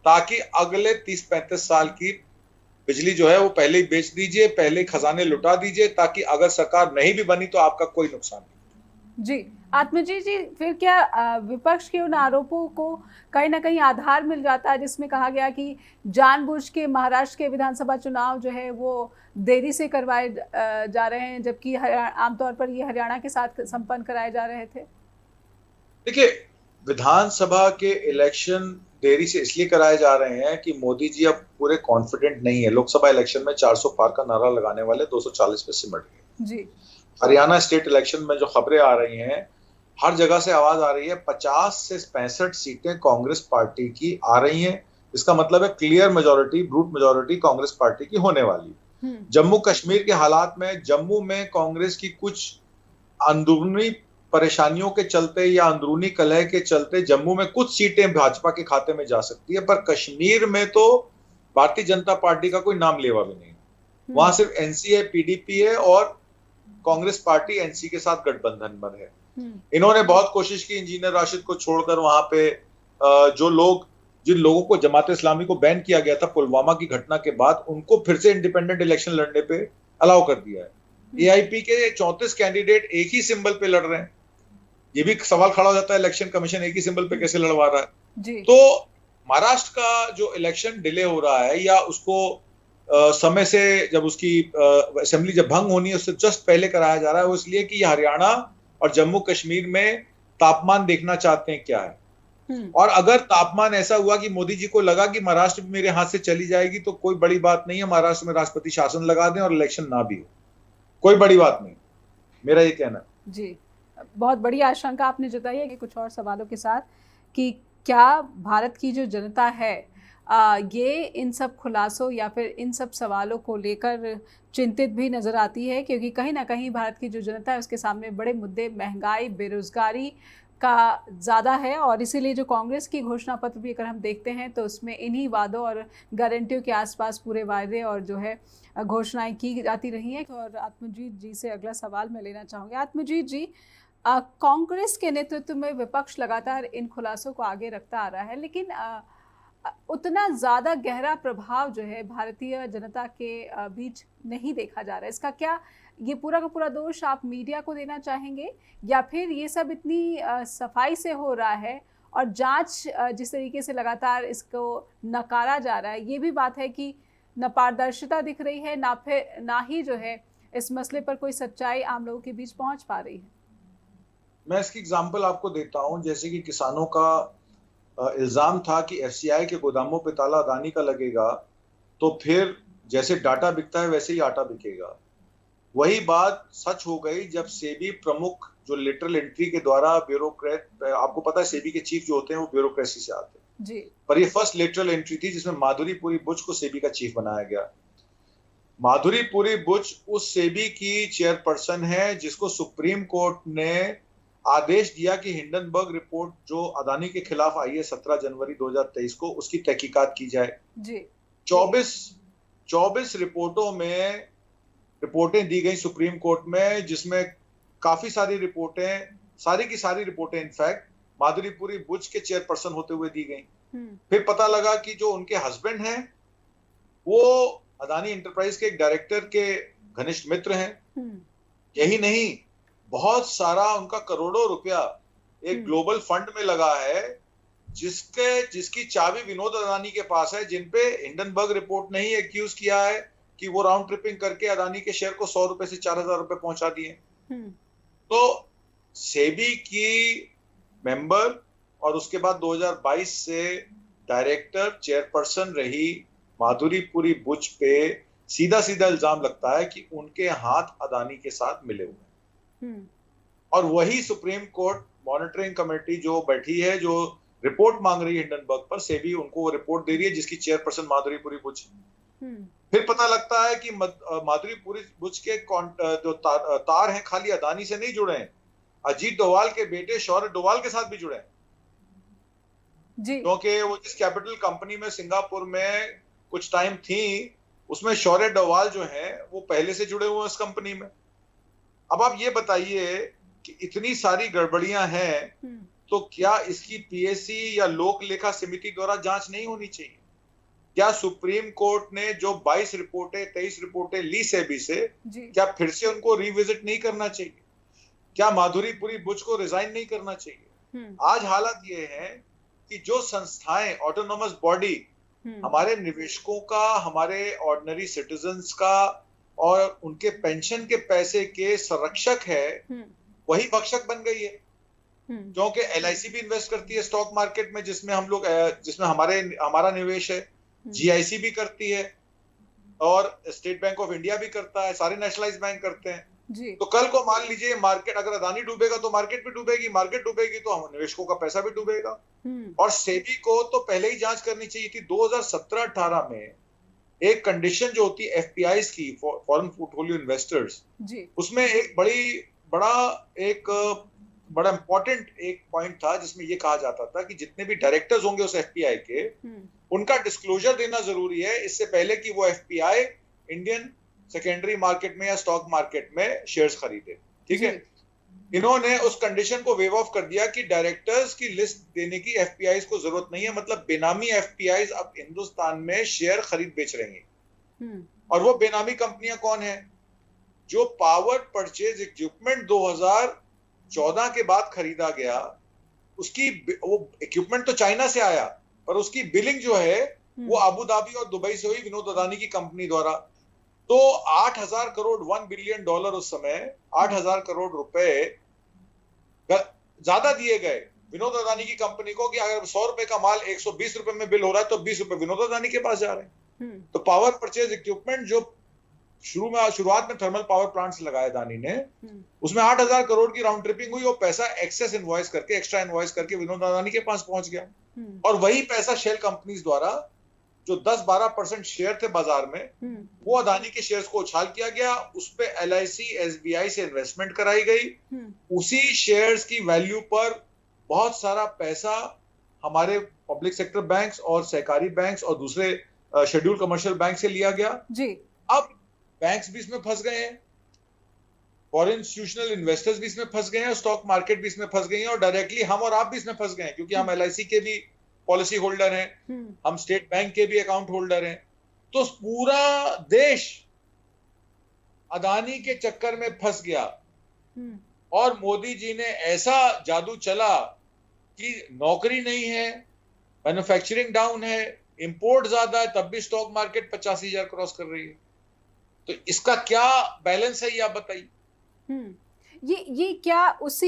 ताकि अगले 30-35 साल की बिजली जो है वो पहले ही बेच दीजिए, पहले ही खजाने लुटा दीजिए, ताकि अगर सरकार नहीं भी बनी तो आपका कोई नुकसान नहीं। जी, आत्मजीत जी, फिर क्या विपक्ष के उन आरोपों को कहीं ना कहीं आधार मिल जाता है, जिसमें कहा गया कि जानबूझ के महाराष्ट्र के विधानसभा चुनाव जो है वो देरी से करवाए जा रहे हैं, जबकि आमतौर पर ये हरियाणा के साथ संपन्न कराए जा रहे थे? देखिए, विधानसभा के इलेक्शन देरी से इसलिए कराए जा रहे हैं कि मोदी जी अब पूरे कॉन्फिडेंट नहीं है। लोकसभा इलेक्शन में 400 पार का नारा लगाने वाले 240 पे सिमट गए। जी। हरियाणा स्टेट इलेक्शन में जो खबरें आ रही हैं, हर जगह से आवाज आ रही है, 50 से 65 सीटें कांग्रेस पार्टी की आ रही हैं। इसका मतलब है clear majority, brute majority Congress party की होने वाली। जम्मू कश्मीर के हालात में, जम्मू में कांग्रेस की कुछ अंदरूनी परेशानियों के चलते या अंदरूनी कलह के चलते जम्मू में कुछ सीटें भाजपा के खाते में जा सकती है, पर कश्मीर में तो भारतीय जनता पार्टी का कोई नाम लेवा भी नहीं। वहां सिर्फ एनसीए, पीडीपी है, और कांग्रेस पार्टी एनसी के साथ गठबंधन में है। इन्होंने बहुत कोशिश की इंजीनियर राशिद को छोड़कर वहां पे जिन लोगों को जमात इस्लामी को बैन किया गया था पुलवामा की घटना के बाद, उनको फिर से इंडिपेंडेंट इलेक्शन लड़ने पे अलाउ कर दिया है। एआईपी के 34 कैंडिडेट एक ही सिंबल पे लड़ रहे हैं। ये भी सवाल खड़ा हो जाता है, इलेक्शन कमीशन एक ही सिंबल पे कैसे लड़वा रहा है? तो महाराष्ट्र का जो इलेक्शन डिले हो रहा है, या उसको समय से जब उसकी असेंबली जब भंग होनी है उससे जस्ट पहले कराया जा रहा है, वो इसलिए कि ये हरियाणा और जम्मू कश्मीर में तापमान देखना चाहते हैं क्या है। और अगर तापमान ऐसा हुआ कि मोदी जी को लगा कि महाराष्ट्र में मेरे हाथ से चली जाएगी, तो कोई बड़ी बात नहीं है, महाराष्ट्र में राष्ट्रपति शासन लगा दें और इलेक्शन ना भी हो, कोई बड़ी बात नहीं, मेरा ये कहना है। जी, बहुत बड़ी आशंका आपने जताई है कि कुछ और सवालों के साथ, कि क्या भारत की जो जनता है ये इन सब खुलासों या फिर इन सब सवालों को लेकर चिंतित भी नज़र आती है, क्योंकि कहीं ना कहीं भारत की जो जनता है उसके सामने बड़े मुद्दे महंगाई, बेरोज़गारी का ज़्यादा है, और इसीलिए जो कांग्रेस की घोषणा पत्र भी अगर हम देखते हैं तो उसमें इन्हीं वादों और गारंटियों के आसपास पूरे वायदे और जो है घोषणाएं की जाती रही हैं। और आत्मजीत जी से अगला सवाल मैं लेना चाहूँगी। आत्मजीत जी, कांग्रेस के नेतृत्व में विपक्ष लगातार इन खुलासों को आगे रखता आ रहा है, लेकिन उतना ज़्यादा गहरा प्रभाव जो है भारतीय जनता के बीच नहीं देखा जा रहा है। इसका क्या ये पूरा का पूरा दोष आप मीडिया को देना चाहेंगे, या फिर ये सब इतनी सफाई से हो रहा है और जांच जिस तरीके से लगातार इसको नकारा जा रहा है, ये भी बात है कि न पारदर्शिता दिख रही है, ना ही जो है इस मसले पर कोई सच्चाई आम लोगों के बीच पहुंच पा रही है? मैं इसकी एग्जाम्पल आपको देता हूं। जैसे कि किसानों का इल्जाम था कि एफसीआई के गोदामों पे ताला अदानी का लगेगा, तो फिर जैसे डाटा बिकता है वैसे ही आटा बिकेगा। वही बात सच हो गई जब सेबी प्रमुख जो लिटरल एंट्री के द्वारा ब्यूरोक्रेट, आपको पता है सेबी के चीफ जो होते हैं वो ब्यूरोक्रेसी से आते हैं जी। पर ये फर्स्ट लिटरल एंट्री थी जिसमें माधुरी पुरी बुच को सेबी का चीफ बनाया गया। माधुरी पुरी बुच उस सेबी की चेयरपर्सन है जिसको सुप्रीम कोर्ट ने आदेश दिया कि हिंडनबर्ग रिपोर्ट जो अदानी के खिलाफ आई है 17 जनवरी 2023 को, उसकी तहकीकात की जाए। जी। 24 रिपोर्टों में रिपोर्टें दी गई सुप्रीम कोर्ट में, जिसमें काफी सारी रिपोर्टें इनफैक्ट माधुरी पुरी बुच के चेयरपर्सन होते हुए दी गई। फिर पता लगा कि जो उनके हस्बैंड हैं वो अदानी एंटरप्राइज के एक डायरेक्टर के घनिष्ठ मित्र हैं। यही नहीं, बहुत सारा उनका करोड़ों रुपया एक ग्लोबल फंड में लगा है जिसकी चाबी विनोद अदानी के पास है, जिन पे हिंडनबर्ग रिपोर्ट ने ही एक्यूज किया है कि वो राउंड ट्रिपिंग करके अदानी के शेयर को 100 रुपए से 4000 रुपए पहुंचा दिए। तो सेबी की मेंबर और उसके बाद 2022 से डायरेक्टर चेयरपर्सन रही माधुरी पुरी बुच पे सीधा इल्जाम लगता है कि उनके हाथ अदानी के साथ मिले हुए हैं। और वही सुप्रीम कोर्ट मॉनिटरिंग कमेटी जो बैठी है, जो रिपोर्ट मांग रही है हिंडनबर्ग पर, सेबी उनको वो रिपोर्ट दे रही है जिसकी चेयरपर्सन माधुरी पुरी बुच। फिर पता लगता है कि माधुरी पुरी बुच के जो तार हैं खाली अदानी से नहीं जुड़े हैं, अजीत डोवाल के बेटे शौर्य डोवाल के साथ भी जुड़े हैं। क्योंकि वो जिस कैपिटल कंपनी में सिंगापुर में कुछ टाइम थी, उसमें शौर्य डोवाल जो है वो पहले से जुड़े हुए हैं इस कंपनी में। अब आप ये बताइए कि इतनी सारी गड़बड़ियां हैं तो क्या इसकी पीएससी या लोक लेखा समिति द्वारा जांच नहीं होनी चाहिए? क्या सुप्रीम कोर्ट ने जो 23 रिपोर्टें ली सेबी से, क्या फिर से उनको रिविजिट नहीं करना चाहिए? क्या माधुरी पुरी बुच को रिजाइन नहीं करना चाहिए? आज हालात ये है कि जो संस्थाएं, ऑटोनोमस बॉडी हमारे निवेशकों का, हमारे ऑर्डिनरी सिटीजन्स का और उनके पेंशन के पैसे के संरक्षक है, वही भक्षक बन गई है। क्योंकि एलआईसी भी इन्वेस्ट करती है स्टॉक मार्केट में, जिसमें हमारा निवेश है, जीआईसी भी करती है और स्टेट बैंक ऑफ इंडिया भी करता है, सारे नेशनलाइज बैंक करते हैं जी। तो कल को मान लीजिए मार्केट, अगर अदानी डूबेगा तो मार्केट भी डूबेगी, मार्केट डूबेगी तो हम निवेशकों का पैसा भी डूबेगा। और सेबी को तो पहले ही जांच करनी चाहिए थी। 2017-18 में एक कंडीशन जो होती है एफपीआईज की, फॉरेन पोर्टफोलियो इन्वेस्टर्स, उसमें एक बड़ा इंपॉर्टेंट एक पॉइंट था जिसमें ये कहा जाता था कि जितने भी डायरेक्टर्स होंगे उस एफपीआई के, उनका डिस्क्लोजर देना जरूरी है इससे पहले कि वो एफपीआई इंडियन सेकेंडरी मार्केट में या स्टॉक मार्केट में शेयर्स खरीदे। ठीक है, इन्होंने उस कंडीशन को वेव ऑफ कर दिया कि डायरेक्टर्स की लिस्ट देने की एफपीआईज को जरूरत नहीं है। मतलब बेनामी एफपीआईज अब हिंदुस्तान में शेयर खरीद बेच रही हैं। और वो बेनामी कंपनियां कौन है? जो पावर परचेज इक्विपमेंट 2014 के बाद खरीदा गया, वो इक्विपमेंट तो चाइना से आया पर उसकी बिलिंग जो है वो अबू धाबी और दुबई से हुई विनोद अदानी की कंपनी द्वारा। तो 8,000 करोड़, $1 बिलियन उस समय 8,000 करोड़ रुपए ज्यादा दिए गए विनोद अदानी की कंपनी को कि अगर 100 रुपए का माल 120 रुपए में बिल हो रहा है तो 20 रुपए विनोद अदानी के पास जा रहे हैं। तो पावर परचेज इक्विपमेंट जो शुरुआत में थर्मल पावर प्लांट्स लगाए अदानी ने, उसमें 8,000 करोड़ की राउंड ट्रिपिंग हुई। वो पैसा एक्सेस इनवॉइस करके, एक्स्ट्रा इनवॉइस करके विनोद अदानी के पास पहुंच गया। और वही पैसा शेल कंपनीज द्वारा जो 10-12% शेयर थे बाजार में, वो अदानी के शेयर्स को उछाल किया गया। उस पे एलआईसी, एसबीआई से इन्वेस्टमेंट कराई गई। उसी शेयर्स की वैल्यू पर बहुत सारा पैसा हमारे पब्लिक सेक्टर बैंक्स और सहकारी बैंक्स और दूसरे शेड्यूल कमर्शियल बैंक से लिया गया जी। अब बैंक्स भी इसमें फंस गए हैं, फॉरेन इंस्टीट्यूशनल इन्वेस्टर्स भी इसमें फंस गए हैं, स्टॉक मार्केट भी इसमें फंस गई है और डायरेक्टली हम और आप भी इसमें फंस गए हैं क्योंकि हम एलआईसी के भी पॉलिसी होल्डर हैं, हम स्टेट बैंक के भी अकाउंट होल्डर हैं। तो पूरा देश अदानी के चक्कर में फंस गया और मोदी जी ने ऐसा जादू चला कि नौकरी नहीं है, मैन्युफैक्चरिंग डाउन है, इंपोर्ट ज्यादा है, तब भी स्टॉक मार्केट 85,000 क्रॉस कर रही है। तो इसका क्या बैलेंस है ये आप बताइए। ये क्या उस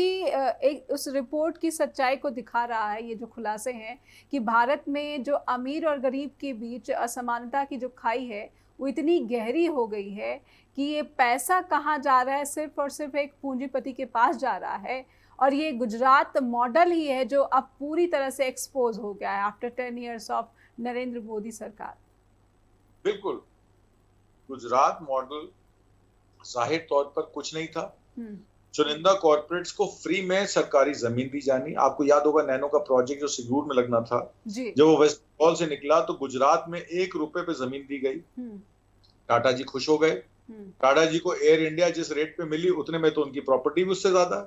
रिपोर्ट की सच्चाई को दिखा रहा है? ये जो खुलासे हैं कि भारत में जो अमीर और गरीब के बीच असमानता की जो खाई है वो इतनी गहरी हो गई है कि ये पैसा कहाँ जा रहा है, सिर्फ और सिर्फ एक पूंजीपति के पास जा रहा है। और ये गुजरात मॉडल ही है जो अब पूरी तरह से एक्सपोज हो गया है after 10 years of Narendra Modi सरकार। बिल्कुल, गुजरात मॉडल जाहिर तौर पर कुछ नहीं था। चुनिंदा कॉर्पोरेट्स को फ्री में सरकारी जमीन दी जानी। आपको याद होगा नैनो का प्रोजेक्ट जो सिंगूर में लगना था, जब वो वेस्ट बंगाल से निकला तो गुजरात में 1 रुपए पे जमीन दी गई। टाटा जी खुश हो गए। टाटा जी को एयर इंडिया जिस रेट पे मिली उतने में तो उनकी प्रॉपर्टी भी उससे ज्यादा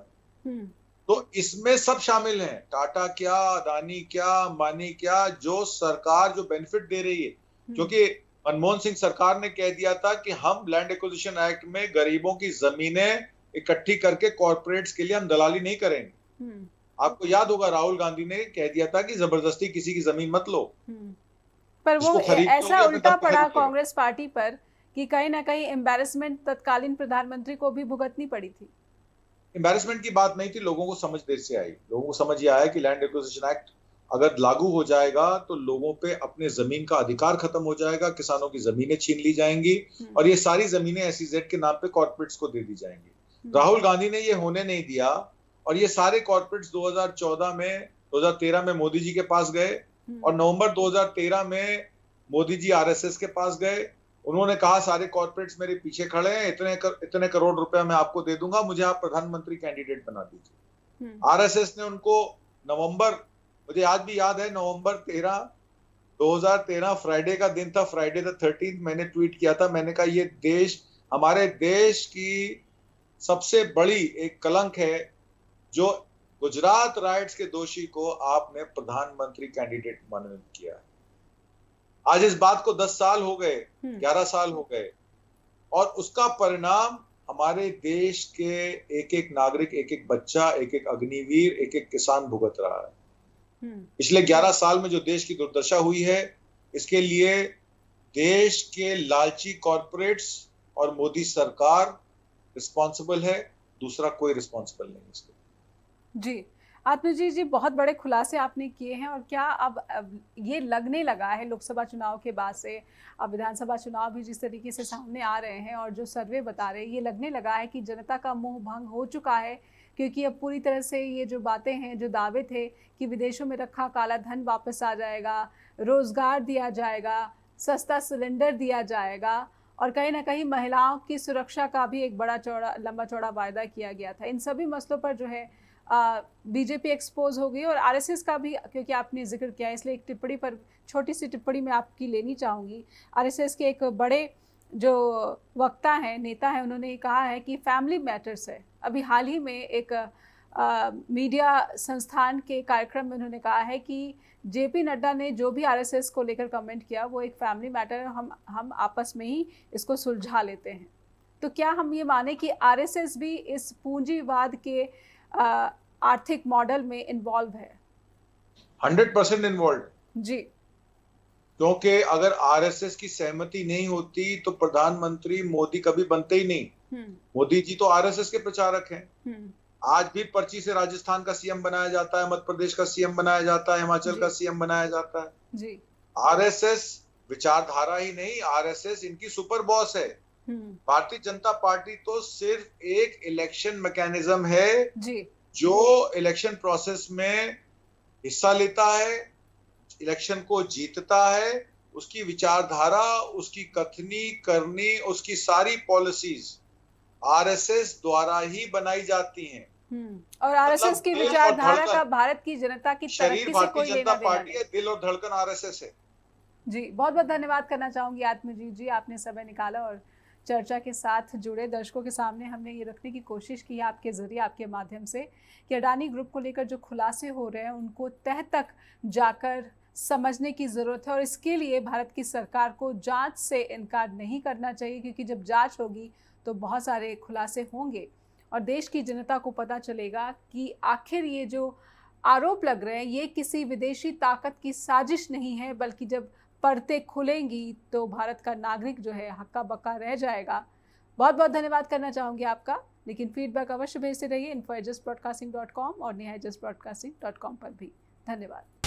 है। तो इसमें सब शामिल हैं, टाटा क्या, अदानी क्या, अंबानी क्या, जो सरकार जो बेनिफिट दे रही है। क्योंकि मनमोहन सिंह सरकार ने कह दिया था कि हम लैंड एक्विजिशन एक्ट में गरीबों की जमीनें इकट्ठी करके कॉर्पोरेट्स के लिए हम दलाली नहीं करेंगे। आपको याद होगा राहुल गांधी ने कह दिया था कि जबरदस्ती किसी की जमीन मत लो। पर वो ऐसा उल्टा पड़ा कांग्रेस पार्टी पर कि कहीं ना कहीं एम्बैरेसमेंट तत्कालीन प्रधानमंत्री को भी भुगतनी पड़ी थी। एम्बैरेसमेंट की बात नहीं थी, लोगों को समझ देर से आई। लोगों को समझ ये आया कि लैंड एक्विजिशन एक्ट अगर लागू हो जाएगा तो लोगों पे अपने जमीन का अधिकार खत्म हो जाएगा, किसानों की जमीनें छीन ली जाएंगी और ये सारी जमीनें SEZ के नाम पे कॉर्पोरेट्स को दे दी जाएंगी। राहुल गांधी ने ये होने नहीं दिया और ये सारे कॉर्पोरेट्स 2013 में मोदी जी के पास गए और नवंबर 2013 में मोदी जी RSS के पास गए। उन्होंने कहा सारे कॉर्पोरेट्स मेरे पीछे खड़े हैं, इतने करोड़ रुपए मैं आपको दे दूंगा, मुझे आप प्रधानमंत्री कैंडिडेट बना दीजिए। RSS ने उनको नवंबर, मुझे आज भी याद है, नवंबर 2013 फ्राइडे का दिन था, फ्राइडे द 13th, मैंने ट्वीट किया था, मैंने कहा ये देश, हमारे देश की सबसे बड़ी एक कलंक है जो गुजरात राइट्स के दोषी को आपने प्रधानमंत्री कैंडिडेट मनोनीत किया। आज इस बात को 10 साल हो गए, 11 साल हो गए और उसका परिणाम हमारे देश के एक एक नागरिक, एक एक बच्चा, एक एक अग्निवीर, एक एक किसान भुगत रहा है। पिछले 11 साल में जो देश की दुर्दशा हुई है, इसके लिए देश के लालची कॉर्पोरेट्स और मोदी सरकार रिस्पॉन्सिबल है, दूसरा कोई रिस्पॉन्सिबल नहीं इसके। जी आत्मजी जी, बहुत बड़े खुलासे आपने किए हैं। और क्या अब ये लगने लगा है लोकसभा चुनाव के बाद से, अब विधानसभा चुनाव भी जिस तरीके से सामने आ रहे हैं और जो सर्वे बता रहे हैं, ये लगने लगा है कि जनता का मोह भंग हो चुका है, क्योंकि अब पूरी तरह से ये जो बातें हैं, जो दावे थे कि विदेशों में रखा काला धन वापस आ जाएगा, रोजगार दिया जाएगा, सस्ता सिलेंडर दिया जाएगा और कहीं ना कहीं महिलाओं की सुरक्षा का भी एक बड़ा चौड़ा, लंबा चौड़ा वायदा किया गया था, इन सभी मसलों पर जो है बीजेपी एक्सपोज हो गई। और RSS का भी, क्योंकि आपने जिक्र किया, इसलिए एक टिप्पणी पर, छोटी सी टिप्पणी मैं आपकी लेनी चाहूँगी। RSS के एक बड़े जो वक्ता हैं, नेता हैं, उन्होंने कहा है कि फैमिली मैटर्स है। अभी हाल ही में एक मीडिया संस्थान के कार्यक्रम में उन्होंने कहा है कि JP नड्डा ने जो भी RSS को लेकर कमेंट किया वो एक फैमिली मैटर है, हम आपस में ही इसको सुलझा लेते हैं। तो क्या हम ये माने कि RSS भी इस पूंजीवाद के आर्थिक मॉडल में इन्वॉल्व है? 100% इन्वॉल्व जी, क्योंकि अगर RSS की सहमति नहीं होती तो प्रधानमंत्री मोदी कभी बनते ही नहीं। मोदी जी तो RSS के प्रचारक हैं। आज भी पर्ची से राजस्थान का CM बनाया जाता है, मध्य प्रदेश का CM बनाया जाता है, हिमाचल का CM बनाया जाता है। जी। RSS विचारधारा ही नहीं, RSS इनकी सुपर बॉस है। भारतीय जनता पार्टी तो सिर्फ एक इलेक्शन मैकेनिज्म है जी, जो इलेक्शन प्रोसेस में हिस्सा लेता है, इलेक्शन को जीतता है। उसकी विचारधारा, उसकी कथनी करनी, उसकी सारी पॉलिसीज RSS द्वारा ही बनाई जाती हैं। और RSS की विचारधारा का भारत की जनता की तरक्की से कोई लेना देना नहीं है। दिल और धड़कन RSS है। जी, बहुत बहुत धन्यवाद करना चाहूंगी आत्मजीत जी, आपने समय निकाला और चर्चा के साथ जुड़े। दर्शकों के सामने हमने ये रखने की कोशिश की है आपके जरिए, आपके माध्यम से, कि अडानी ग्रुप को लेकर जो खुलासे हो रहे हैं उनको तह तक जाकर समझने की ज़रूरत है और इसके लिए भारत की सरकार को जांच से इनकार नहीं करना चाहिए, क्योंकि जब जांच होगी तो बहुत सारे खुलासे होंगे और देश की जनता को पता चलेगा कि आखिर ये जो आरोप लग रहे हैं ये किसी विदेशी ताकत की साजिश नहीं है, बल्कि जब परतें खुलेंगी तो भारत का नागरिक जो है हक्का बक्का रह जाएगा। बहुत बहुत धन्यवाद करना चाहूँगी आपका, लेकिन फीडबैक अवश्य भेजते रहिए info@justbroadcasting.com और neha@justbroadcasting.com पर भी। धन्यवाद।